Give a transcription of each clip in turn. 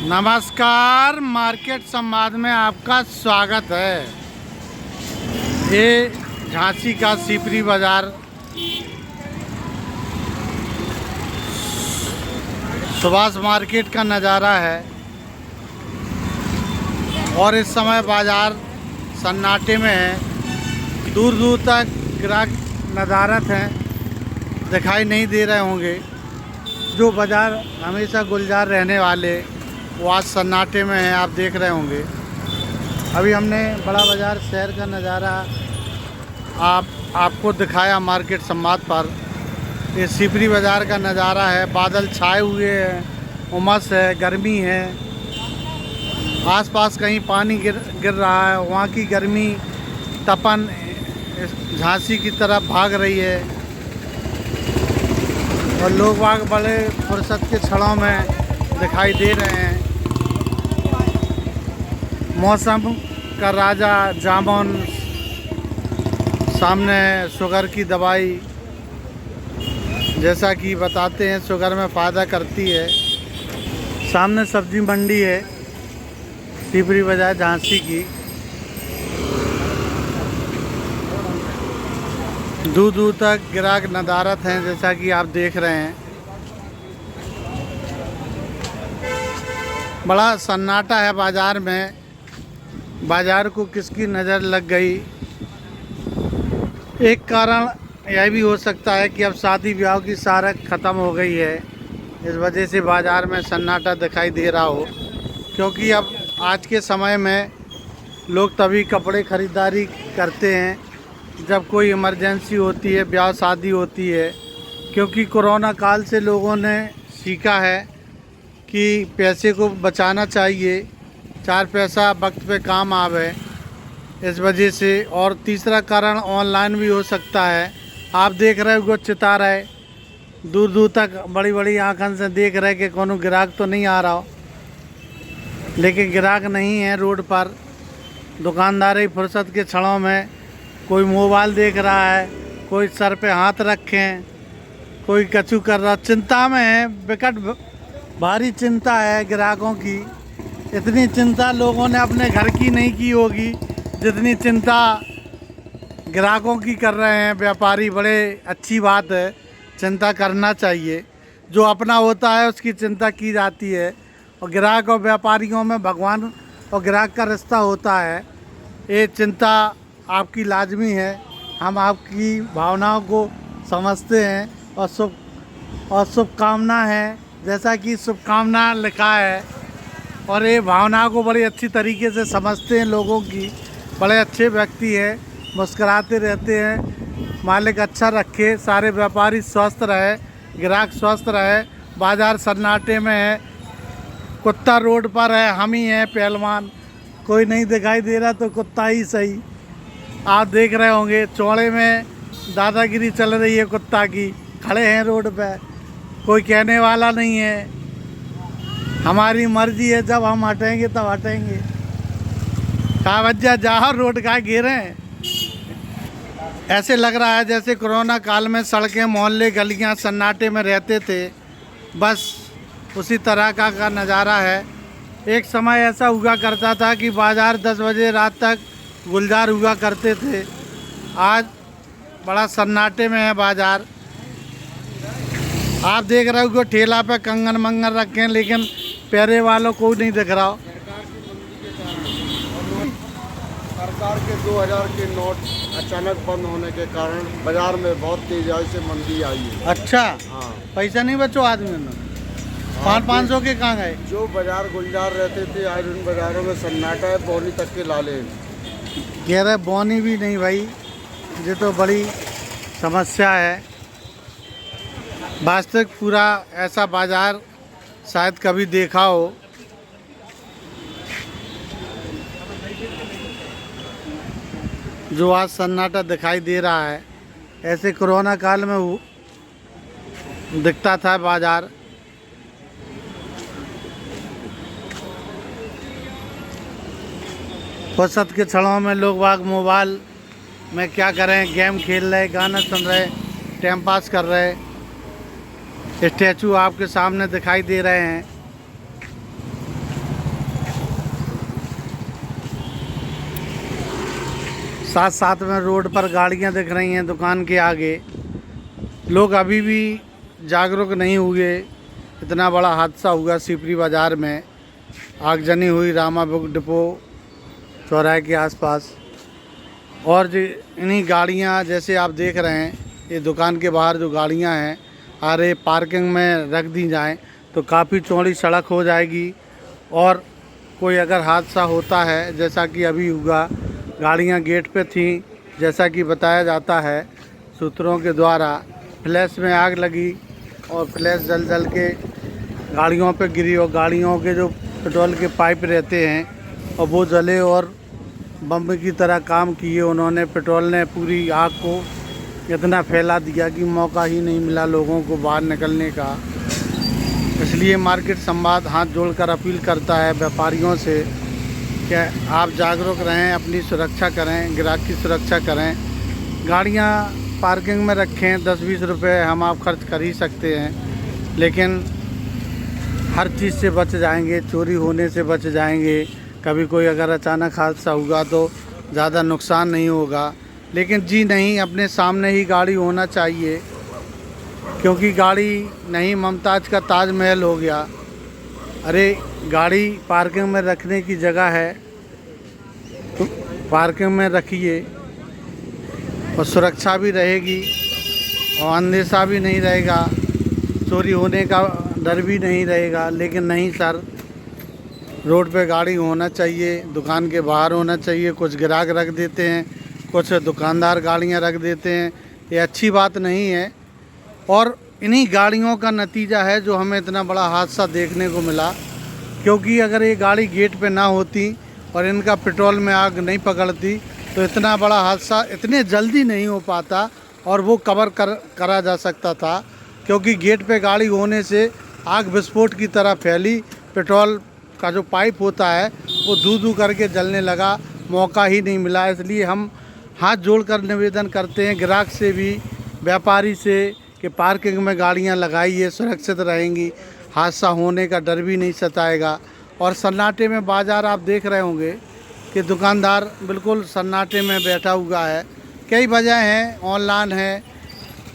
नमस्कार, मार्केट संवाद में आपका स्वागत है। ये झांसी का सीपरी बाज़ार सुभाष मार्केट का नज़ारा है और इस समय बाज़ार सन्नाटे में है। दूर दूर तक ग्राहक नदारत हैं, दिखाई नहीं दे रहे होंगे। जो बाज़ार हमेशा गुलजार रहने वाले वो आज सन्नाटे में है, आप देख रहे होंगे। अभी हमने बड़ा बाज़ार शहर का नज़ारा आपको दिखाया मार्केट संवाद पर। ये सीपरी बाज़ार का नज़ारा है। बादल छाए हुए हैं, उमस है, गर्मी है। आसपास कहीं पानी गिर रहा है, वहाँ की गर्मी तपन झांसी की तरफ भाग रही है और लोग बाग बड़े फुर्सत के क्षणों में दिखाई दे रहे हैं। मौसम का राजा जामुन, सामने शुगर की दवाई, जैसा कि बताते हैं शुगर में फ़ायदा करती है। सामने सब्जी मंडी है सीपरी बाज़ार झांसी की। दूर दूर तक ग्राहक नदारत हैं, जैसा कि आप देख रहे हैं। बड़ा सन्नाटा है बाज़ार में। बाज़ार को किसकी नज़र लग गई? एक कारण यह भी हो सकता है कि अब शादी ब्याह की सारक ख़त्म हो गई है, इस वजह से बाज़ार में सन्नाटा दिखाई दे रहा हो। क्योंकि अब आज के समय में लोग तभी कपड़े ख़रीदारी करते हैं जब कोई इमरजेंसी होती है, ब्याह शादी होती है। क्योंकि कोरोना काल से लोगों ने सीखा है कि पैसे को बचाना चाहिए, चार पैसा वक्त पे काम आवे, इस वजह से। और तीसरा कारण ऑनलाइन भी हो सकता है। आप देख रहे हो चिता रहे, दूर दूर तक बड़ी बड़ी आँखन से देख रहे कि कोनो ग्राहक तो नहीं आ रहा हो, लेकिन ग्राहक नहीं है रोड पर। दुकानदारी फुर्सत के क्षणों में कोई मोबाइल देख रहा है, कोई सर पे हाथ रखे, कोई कचू कर रहा, चिंता में है। विकट भारी चिंता है ग्राहकों की। इतनी चिंता लोगों ने अपने घर की नहीं की होगी जितनी चिंता ग्राहकों की कर रहे हैं व्यापारी। बड़े अच्छी बात है, चिंता करना चाहिए। जो अपना होता है उसकी चिंता की जाती है। और ग्राहक और व्यापारियों में भगवान और ग्राहक का रिश्ता होता है। ये चिंता आपकी लाजमी है। हम आपकी भावनाओं को समझते हैं और शुभकामना है, जैसा कि शुभकामना लिखा है। और ये भावना को बड़ी अच्छी तरीके से समझते हैं लोगों की। बड़े अच्छे व्यक्ति हैं, मुस्कुराते रहते हैं। मालिक अच्छा रखे, सारे व्यापारी स्वस्थ रहे, ग्राहक स्वस्थ रहे। बाज़ार सन्नाटे में है, कुत्ता रोड पर है, हम ही हैं पहलवान। कोई नहीं दिखाई दे रहा तो कुत्ता ही सही। आप देख रहे होंगे चौड़े में दादागिरी चल रही है कुत्ता की। खड़े हैं रोड पे, कोई कहने वाला नहीं है। हमारी मर्जी है, जब हम हटेंगे तब हटेंगे। कहा वजह जहाँ रोड का घेरे। ऐसे लग रहा है जैसे कोरोना काल में सड़कें, मोहल्ले, गलियां सन्नाटे में रहते थे, बस उसी तरह का नज़ारा है। एक समय ऐसा हुआ करता था कि बाज़ार 10 बजे रात तक गुलजार हुआ करते थे। आज बड़ा सन्नाटे में है बाज़ार। आप देख रहे हो ठेला पे कंगन मंगन रखे हैं, लेकिन पैरे वालों को नहीं दिख रहा हो। सरकार के 2000 के नोट अचानक बंद होने के कारण बाजार में बहुत तेजी से मंदी आई है। अच्छा, हाँ, पैसा नहीं बचो आदमी ने। 500 के कहाँ गए? जो बाजार गुलजार रहते थे आज उन बाजारों में सन्नाटा है, बौनी तक के लाले। कह रहे बौनी भी नहीं भाई, ये तो बड़ी समस्या है। वास्तविक पूरा ऐसा बाज़ार शायद कभी देखा हो। जो आज सन्नाटा दिखाई दे रहा है, ऐसे कोरोना काल में दिखता था बाज़ार। फुर्सत के क्षणों में लोग बाग मोबाइल में क्या करें, गेम खेल रहे, गाना सुन रहे, टाइम पास कर रहे। स्टैचू आपके सामने दिखाई दे रहे हैं। साथ साथ में रोड पर गाड़ियां दिख रही हैं दुकान के आगे। लोग अभी भी जागरूक नहीं हुए। इतना बड़ा हादसा हुआ सीपरी बाज़ार में, आगजनी हुई रामा बुक डिपो चौराहे के आसपास। और जो इन्हीं गाड़ियां जैसे आप देख रहे हैं, ये दुकान के बाहर जो गाड़ियां हैं अरे पार्किंग में रख दी जाएं तो काफ़ी चौड़ी सड़क हो जाएगी। और कोई अगर हादसा होता है जैसा कि अभी हुआ, गाड़ियां गेट पे थी, जैसा कि बताया जाता है सूत्रों के द्वारा, फ्लैश में आग लगी और फ्लैश जल के गाड़ियों पे गिरी और गाड़ियों के जो पेट्रोल के पाइप रहते हैं और वो जले और बम की तरह काम किए। उन्होंने पेट्रोल ने पूरी आग को इतना फैला दिया कि मौका ही नहीं मिला लोगों को बाहर निकलने का। इसलिए मार्केट संवाद हाथ जोड़कर अपील करता है व्यापारियों से कि आप जागरूक रहें, अपनी सुरक्षा करें, ग्राहक की सुरक्षा करें। गाड़ियां पार्किंग में रखें, 10-20 रुपये हम आप खर्च कर ही सकते हैं, लेकिन हर चीज़ से बच जाएंगे, चोरी होने से बच जाएंगे। कभी कोई अगर अचानक हादसा हुआ तो ज़्यादा नुकसान नहीं होगा। लेकिन जी नहीं, अपने सामने ही गाड़ी होना चाहिए, क्योंकि गाड़ी नहीं मुमताज़ का ताजमहल हो गया। अरे गाड़ी पार्किंग में रखने की जगह है तो पार्किंग में रखिए और सुरक्षा भी रहेगी और अंदेशा भी नहीं रहेगा, चोरी होने का डर भी नहीं रहेगा। लेकिन नहीं सर, रोड पे गाड़ी होना चाहिए, दुकान के बाहर होना चाहिए। कुछ ग्राहक रख देते हैं, कुछ दुकानदार गाड़ियां रख देते हैं, ये अच्छी बात नहीं है। और इन्हीं गाड़ियों का नतीजा है जो हमें इतना बड़ा हादसा देखने को मिला, क्योंकि अगर ये गाड़ी गेट पे ना होती और इनका पेट्रोल में आग नहीं पकड़ती तो इतना बड़ा हादसा इतने जल्दी नहीं हो पाता और वो कवर करा जा सकता था। क्योंकि गेट पे गाड़ी होने से आग विस्फोट की तरह फैली, पेट्रोल का जो पाइप होता है वो धू करके जलने लगा, मौका ही नहीं मिला। इसलिए हम हाथ जोड़कर निवेदन करते हैं ग्राहक से भी, व्यापारी से, कि पार्किंग में गाड़ियां लगाइए, सुरक्षित रहेंगी, हादसा होने का डर भी नहीं सताएगा। और सन्नाटे में बाज़ार आप देख रहे होंगे कि दुकानदार बिल्कुल सन्नाटे में बैठा हुआ है। कई वजह हैं, ऑनलाइन है,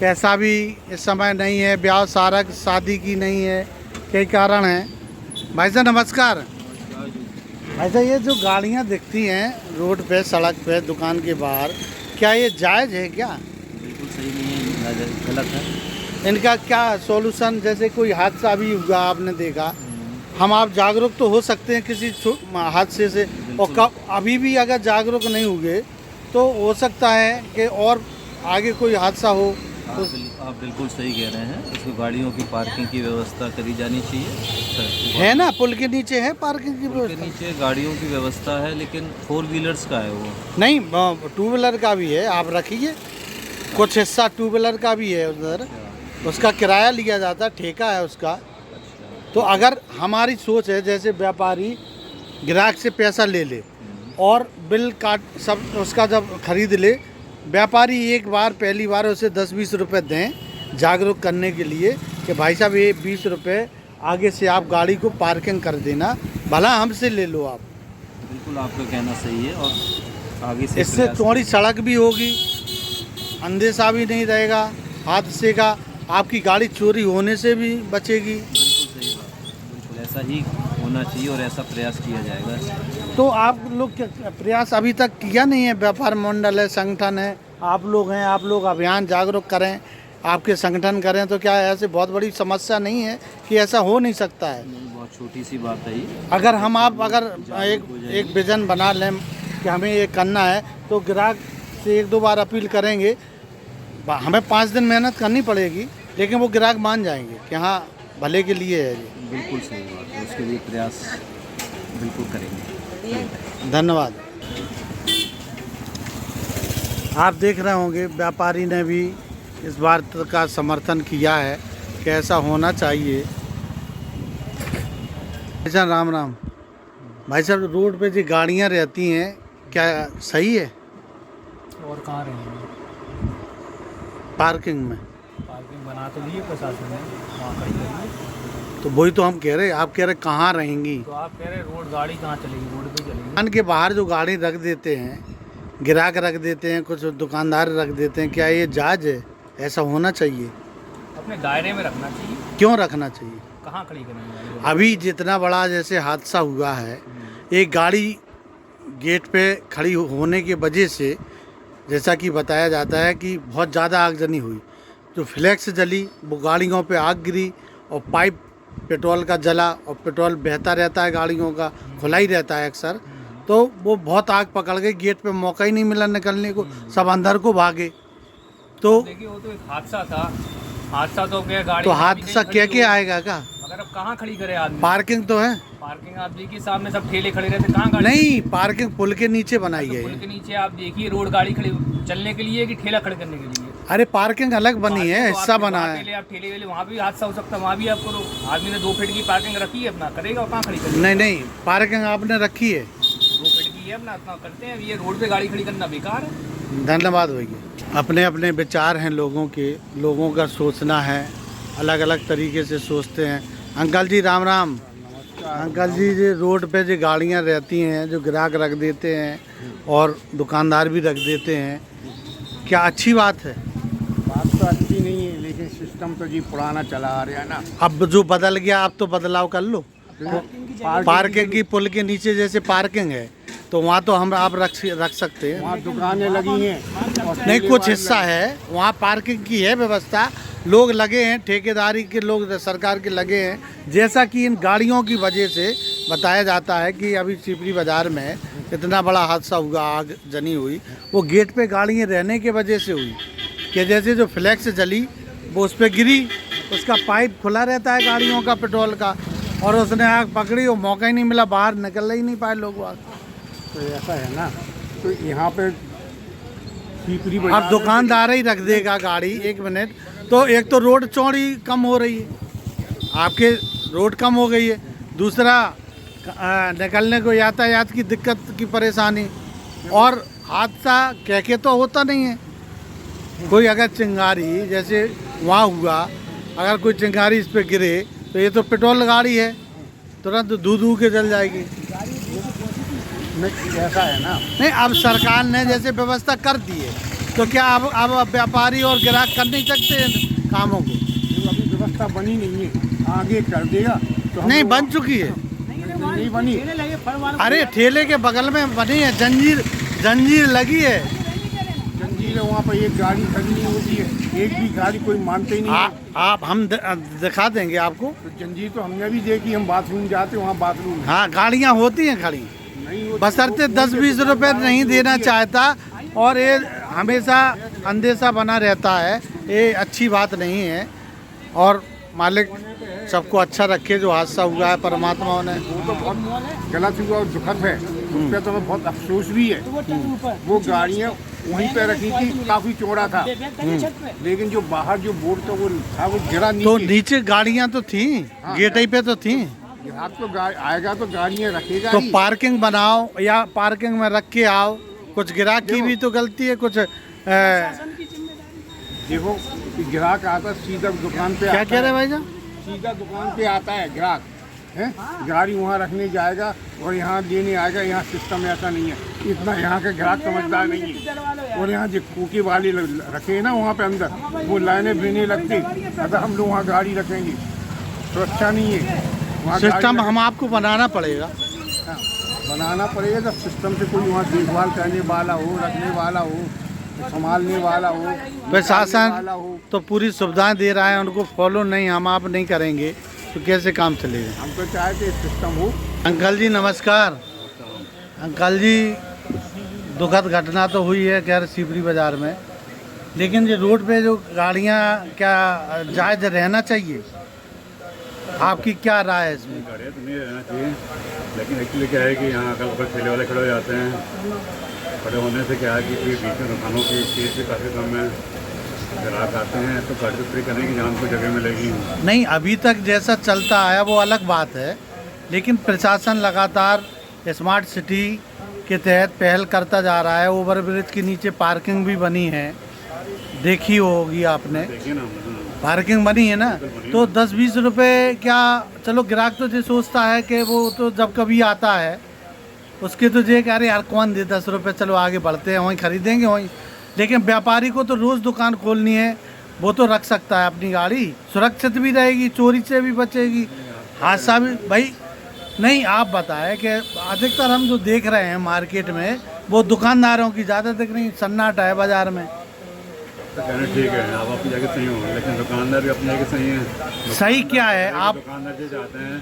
पैसा भी इस समय नहीं है, ब्याह सारक शादी की नहीं है, कई कारण हैं। भाई साहब नमस्कार। भाई साहब, ये जो गाड़ियाँ दिखती हैं रोड पे, सड़क पे, दुकान के बाहर, क्या ये जायज़ है क्या? बिल्कुल सही नहीं है, गलत है। इनका क्या सॉल्यूशन? जैसे कोई हादसा भी हुआ आपने देखा, हम आप जागरूक तो हो सकते हैं किसी हादसे से, और अभी भी अगर जागरूक नहीं हुए तो हो सकता है कि और आगे कोई हादसा हो। आप बिल्कुल सही कह रहे हैं। इसको गाड़ियों की पार्किंग की व्यवस्था करी जानी चाहिए। है ना, पुल के नीचे है पार्किंग की पुल के व्यवस्था? नीचे गाड़ियों की व्यवस्था है, लेकिन 4 व्हीलर्स का है वो। नहीं, 2 व्हीलर का भी है, आप रखिए। कुछ हिस्सा 2 व्हीलर का भी है उधर, उसका किराया लिया जाता, ठेका है उसका। तो अगर हमारी सोच है जैसे व्यापारी ग्राहक से पैसा ले ले और बिल काट सब उसका जब खरीद ले, व्यापारी एक बार पहली बार उसे 10-20 रुपये दें जागरूक करने के लिए कि भाई साहब ये 20 रुपये आगे से आप गाड़ी को पार्किंग कर देना, भला हमसे ले लो आप। बिल्कुल आपका कहना सही है। और आगे से इससे चौड़ी सड़क भी होगी, अंदेशा भी नहीं रहेगा हादसे का, आपकी गाड़ी चोरी होने से भी बचेगी। बिल्कुल सही बात, बिल्कुल ऐसा ही होना चाहिए और ऐसा प्रयास किया जाएगा। तो आप लोग क्या प्रयास अभी तक किया नहीं है? व्यापार मंडल है, संगठन है, आप लोग हैं, आप लोग अभियान जागरूक करें, आपके संगठन करें, तो क्या ऐसे बहुत बड़ी समस्या नहीं है कि ऐसा हो नहीं सकता है? नहीं, बहुत छोटी सी बात है ये। अगर हम आप अगर एक विजन बना लें कि हमें ये करना है तो ग्राहक से 1-2 बार अपील करेंगे, हमें 5 दिन मेहनत करनी पड़ेगी, लेकिन वो ग्राहक मान जाएंगे कि हाँ भले के लिए है ये। बिल्कुल सही बात है, उसके लिए प्रयास बिल्कुल करेंगे। धन्यवाद। आप देख रहे होंगे व्यापारी ने भी इस बात का समर्थन किया है कि ऐसा होना चाहिए। भाई साहब राम राम। भाई साहब, रोड पे जो गाड़ियाँ रहती हैं क्या सही है? और कहाँ रहेंगे? पार्किंग में पार्किंग बना तो लिए प्रशासन ने, वहाँ खड़ी करिए। तो वही तो हम कह रहे हैं, आप कह रहे कहाँ रहेंगी? तो आप कह रहे रोड गाड़ी कहाँ चलेगी? रोड पे चलेगी। दुकान के बाहर जो गाड़ी रख देते हैं ग्राहक रख देते हैं, कुछ दुकानदार रख देते हैं। क्या ये जायज़ है? ऐसा होना चाहिए? अपने दायरे में रखना चाहिए। क्यों रखना चाहिए? कहाँ खड़ी करेंगे? अभी जितना बड़ा जैसे हादसा हुआ है, एक गाड़ी गेट पे खड़ी होने की वजह से जैसा कि बताया जाता है कि बहुत ज़्यादा आगजनी हुई। जो फ्लैक्स जली वो गाड़ियों पे आग गिरी और पाइप पेट्रोल का जला, और पेट्रोल बहता रहता है गाड़ियों का, खुला ही रहता है अक्सर, तो वो बहुत आग पकड़ गई। गेट पे मौका ही नहीं मिला निकलने को, सब अंदर को भागे। तो देखिए वो तो एक हादसा था। हादसा तो क्या गाड़ी तो हादसा क्या आएगा का? अगर अब कहाँ खड़ी करे आदमी? पार्किंग तो है। पार्किंग आप देखिए सामने सब ठेले खड़े रहते, कहाँ गाड़ी? नहीं, पार्किंग पुल के नीचे बनाई तो है। पुल के नीचे आप देखिए रोड गाड़ी खड़ी चलने के लिए कि ठेला खड़े करने के लिए? अरे पार्किंग अलग बनी है, पार्किंग तो हिस्सा आपके बना वहाँ है। के लिए आप ठेले वेले वहाँ भी हादसा हो सकता है, वहाँ भी आपको आदमी ने 2 फीट की पार्किंग रखी है, अपना करेगा और कहाँ खड़ी करेगा? नहीं नहीं, पार्किंग आपने रखी है। 2 फीट की है, अपना अपना करते हैं। ये रोड पे गाड़ी खड़ी करना बेकार है। धन्यवाद भैया। अपने अपने विचार हैं लोगों के, लोगों का सोचना है, अलग अलग तरीके से सोचते हैं। अंकल जी राम राम। अंकल जी, जो रोड पे जो गाड़ियां रहती हैं, जो ग्राहक रख देते हैं और दुकानदार भी रख देते हैं, क्या अच्छी बात है? बात तो अच्छी नहीं है, लेकिन सिस्टम तो जी पुराना चला आ रहा है ना। अब जो बदल गया, अब तो बदलाव कर लो। पार्किंग की पुल के नीचे जैसे पार्किंग है, तो वहाँ तो हम आप रख सकते हैं। वहाँ दुकानें लगी हैं। नहीं, कुछ हिस्सा है वहाँ पार्किंग की है व्यवस्था, लोग लगे हैं, ठेकेदारी के लोग सरकार के लगे हैं। जैसा कि इन गाड़ियों की वजह से बताया जाता है कि अभी चिपरी बाज़ार में इतना बड़ा हादसा हुआ, आग जनी हुई, वो गेट पे गाड़ियाँ रहने के वजह से हुई। कि जैसे जो फ्लैक्स जली वो उस पर गिरी, उसका पाइप खुला रहता है गाड़ियों का पेट्रोल का, और उसने आग पकड़ी और मौका ही नहीं मिला, बाहर निकल ही नहीं पाए लोग वहाँ। तो ऐसा है ना, तो यहाँ पे अब दुकानदार ही रख देगा गाड़ी। एक मिनट, तो एक तो रोड चौड़ी कम हो रही है, आपके रोड कम हो गई है, दूसरा निकलने को यातायात की दिक्कत की परेशानी, और हादसा कह के तो होता नहीं है। कोई अगर चिंगारी जैसे वहाँ हुआ, अगर कोई चिंगारी इस पे गिरे तो ये तो पेट्रोल गाड़ी है, तुरंत दूध के जल जाएगी। नहीं, ऐसा है ना। नहीं, अब सरकार ने जैसे व्यवस्था कर दी है, तो क्या अब व्यापारी और ग्राहक कर नहीं सकते हैं कामों को? अभी व्यवस्था बनी नहीं है, आगे कर देगा तो हम नहीं, लोग- बन चुकी है। नहीं बनी। अरे ठेले के बगल में बनी है, जंजीर लगी है। जंजीर वहाँ पर एक गाड़ी खड़ी नहीं होती है, एक भी गाड़ी कोई मानते ही नहीं है। आप हम दिखा देंगे आपको। तो जंजीर तो हमने भी देखी, हम बाथरूम जाते वहाँ बाथरूम है। हाँ, गाड़ियाँ होती हैं खड़ी, नहीं होती। बशर्ते 10-20 रुपए नहीं देना चाहता, और ये हमेशा अंदेशा बना रहता है, ये अच्छी बात नहीं है। और मालिक सबको अच्छा रखे, जो हादसा हुआ है परमात्मा ने। वो तो बहुत गलत हुआ और दुखद है, उस पर तो हमें बहुत अफसोस भी है। वो गाड़ियाँ वहीं पे रखी थी, काफी चौड़ा था, लेकिन जो बाहर जो बोर्ड था वो था, वो गिरा तो नीचे। नीचे गाड़ियाँ तो थी, गेट ही पे तो थी। ग्राहक तो आएगा तो गाड़ियाँ रखेगा तो ही। पार्किंग बनाओ या पार्किंग में रख के आओ। कुछ ग्राहक की भी तो गलती है, कुछ देखो कि ग्राहक आता सीधा दुकान पे क्या आता कह रहे है, भाई साहब? सीधा दुकान पे आता है ग्राहक है, गाड़ी वहाँ रखने जाएगा और यहाँ लेने आएगा। यहाँ सिस्टम ऐसा नहीं है, इतना यहाँ के ग्राहक समझदार नहीं है। और यहाँ जो कुकी वाले रखे हैं ना वहाँ पे अंदर, वो लाइनें भी नहीं लगती, अगर हम लोग वहाँ गाड़ी रखेंगे तो अच्छा नहीं है। वहाँ गाड़ी सिस्टम हम आपको बनाना पड़ेगा। हाँ, बनाना पड़ेगा जब सिस्टम से कोई वहाँ देखभाल करने वाला हो, रखने वाला हो, संभालने वाला हो, प्रशासन वाला हो। तो पूरी सुविधाएं दे रहा है, उनको फॉलो नहीं हम आप नहीं करेंगे तो कैसे काम चलेगा? हम तो चाहते सिस्टम हो। अंकल जी नमस्कार। अंकल जी, दुखद घटना तो हुई है खैर शिवरी बाज़ार में, लेकिन ये रोड पे जो गाड़ियाँ क्या जायज़ रहना चाहिए? आपकी क्या राय है इसमें? गाड़ियाँ तो नहीं रहना चाहिए, लेकिन एक्चुअली क्या है कि यहाँ अकल पर ठेले वाले खड़े हो जाते हैं। खड़े होने से क्या है कि बीच में दुकानों की चीज़ भी काफ़ी कम है, ग्राहक आते हैं तो गाड़ी तो फ्री करने की जहाँ को जगह मिलेगी। नहीं, अभी तक जैसा चलता आया वो अलग बात है, लेकिन प्रशासन लगातार स्मार्ट सिटी के तहत पहल करता जा रहा है। ओवरब्रिज के नीचे पार्किंग भी बनी है, देखी होगी आपने, देखिए ना, पार्किंग बनी है ना। तो 10-20 रुपए क्या, चलो ग्राहक तो ये सोचता है कि वो तो जब कभी आता है उसके तो जे कह रहे यार कौन दे 10 रुपये, चलो आगे बढ़ते हैं, वहीं खरीदेंगे वहीं। लेकिन व्यापारी को तो रोज़ दुकान खोलनी है, वो तो रख सकता है अपनी गाड़ी, सुरक्षित भी रहेगी, चोरी से भी बचेगी, हादसा भी। भाई नहीं, आप बताएं कि अधिकतर हम जो देख रहे हैं मार्केट में वो दुकानदारों की ज़्यादा दिख रही, सन्नाटा है बाज़ार में। तो कहना ठीक है, आप अपनी जगह सही हो, लेकिन दुकानदार भी अपनी जगह सही है। सही क्या है, आप दुकानदार ये चाहते हैं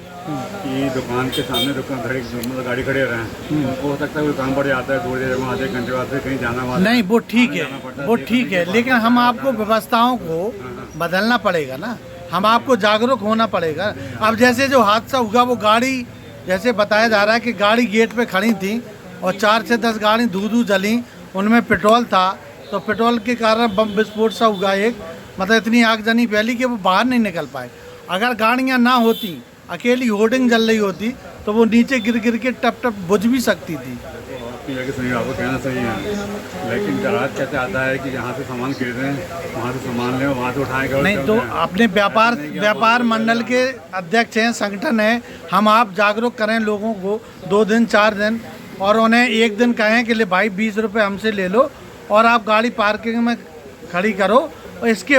कि दुकान के सामने दुकान खड़ी, मतलब गाड़ी खड़े रहें। उनको हो सकता है कोई काम पड़ जाता है, थोड़ी देर में आधे घंटे बाद से कहीं जाना वाला नहीं, वो ठीक है, वो ठीक है, लेकिन हम आपको व्यवस्थाओं को बदलना पड़ेगा ना, हम आपको जागरूक होना पड़ेगा। अब जैसे जो हादसा हुआ वो गाड़ी, जैसे बताया जा रहा है कि गाड़ी गेट पे खड़ी थी और 4 से 10 गाड़ी धू जली, उनमें पेट्रोल था, तो पेट्रोल के कारण बम विस्फोट सा हुआ एक, मतलब इतनी आगजनी फैली कि वो बाहर नहीं निकल पाए। अगर गाड़ियाँ ना होती, अकेली होर्डिंग जल रही होती, तो वो नीचे गिर गिर के टप टप बुझ भी सकती थी। आपकी जगह सही है, आपको कहना सही है, लेकिन ग्राहक कैसे आता है कि जहाँ से सामान खरीदें वहाँ से सामान लें, वहाँ से उठाएंगे। नहीं तो अपने व्यापार मंडल के अध्यक्ष हैं, संगठन है, हम आप जागरूक करें लोगों को 2 दिन 4 दिन, और उन्हें एक दिन कहें कि ले भाई 20 रुपये हमसे ले लो और आप गाड़ी पार्किंग में खड़ी करो, और इसके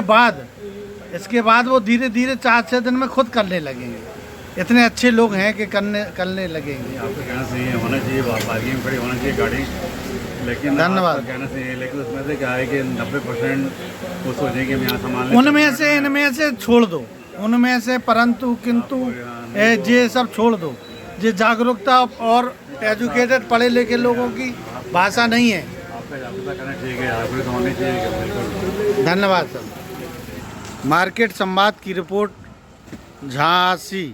बाद वो धीरे धीरे 4-6 दिन में खुद करने लगेंगे। इतने अच्छे लोग हैं कि करने लगेंगे। आपका कहना सही है, होना चाहिए, पार्किंग में खड़ी होना चाहिए गाड़ी, लेकिन धन्यवाद। आपका कहना सही है, लेकिन उसमें से क्या है कि 90% वो सोचेंगे हम यहाँ सामान लें। उनमें से इनमें से छोड़ दो, उनमें से परंतु किंतु ये सब छोड़ दो। ये जागरूकता और एजुकेटेड पढ़े लिखे लोगों की भाषा नहीं है। आपका कहना ठीक है, आपको तो होनी चाहिए, बिल्कुल। धन्यवाद सर। मार्केट संवाद की रिपोर्ट झांसी।